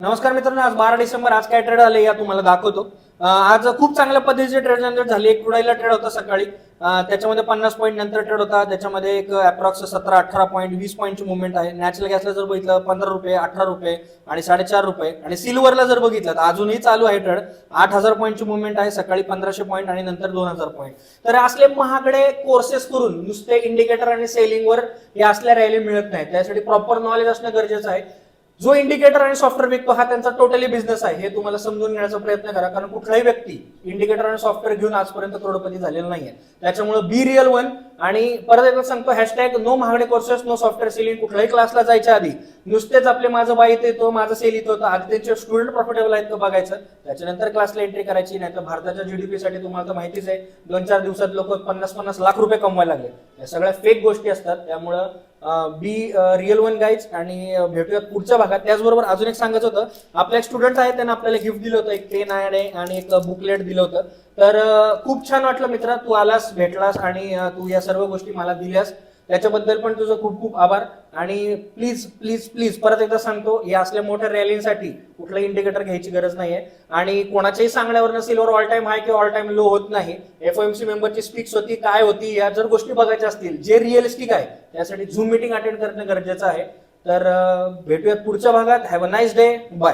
नमस्कार मित्रांनो, आज 12 डिसेंबर. आज काय ट्रेड आले या तुम्हाला दाखवतो. आज खूप चांगल्या पद्धतीचे ट्रेड जनरेट झाले. एक क्रूड ट्रेड होता सकाळी, त्याच्यामध्ये 50 पॉईंट नंतर ट्रेड होता. त्याच्यामध्ये एक अप्रॉक्स 17-18 पॉईंट 20 पॉईंटची मुवमेंट आहे. नॅचरल गॅसला जर बघितलं 15 रुपये, 18 रुपये आणि 4.5 रुपये. आणि सिल्वरला जर बघितलं तर अजूनही चालू आहे ट्रेड. 8000 पॉईंटची मुवमेंट आहे. सकाळी 1500 पॉईंट आणि नंतर 2000 पॉईंट. तर असले महागडे कोर्सेस करून नुसते इंडिकेटर आणि सेलिंगवर हे असल्या रॅली मिळत नाही. त्यासाठी प्रॉपर नॉलेज असणं गरजेचं आहे. जो इंडिकेटर आणि सॉफ्टवेअर विकतो हा त्यांचा टोटली बिझनेस आहे, हे तुम्हाला समजून घेण्याचा प्रयत्न करा. कारण कुठलाही व्यक्ती इंडिकेटर आणि सॉफ्टवेअर घेऊन आजपर्यंत करोडपती झालेला नाहीये. त्याच्यामुळे बी रिअल वन. आणि परत एकदा सांगतो, हॅशटॅग नो महागडे कोर्सेस, नो सॉफ्टवेअर सेलिंग. कुठल्याही क्लासला जायच्या आधी नुसतेच आपले माझं बाय येतो, माझं सेल येत होतं, आधी त्यांचे स्टुडंट प्रॉफिटेबल आहेत का बघायचं, त्याच्यानंतर क्लासला एंट्री करायची. नाही तर भारताच्या जीडीपी साठी तुम्हाला तर माहितीच आहे, 2-4 दिवसात लोक 50-50 लाख रुपये कमवायला लागले. या सगळ्या फेक गोष्टी असतात. त्यामुळं बी रिअल वन गाईज. आणि भेटूयात पुढच्या भागात. त्याचबरोबर अजून एक सांगायचं होतं, आपले एक स्टुडंट आहेत, त्यांना आपल्याला गिफ्ट दिलं होतं, एक पेन आहे आणि एक बुकलेट दिलं होतं. तर खूप छान वाटलं मित्रा, तू आलास, भेटलास आणि तू या सर्व गोष्टी मला दिल्यास, त्याच्याबद्दल पण तुझं खूप खूप आभार. आणि प्लीज प्लीज प्लीज परत एकदा सांगतो, या असल्या मोठ्या रॅलींसाठी कुठलं इंडिकेटर घ्यायची गरज नाहीये. आणि कोणाच्याही सांगण्यावर सिल्वर ऑल टाइम हाय किंवा ऑल टाइम लो होत नाही. एफओएमसी मेंबरची स्पीक्स होती, काय होती, या जर गोष्टी बघायच्या असतील जे रिअलिस्टिक आहे, त्यासाठी झूम मीटिंग अटेंड करणं गरजेचं आहे. तर भेटूयात पुढच्या भागात. Have a nice day. Bye.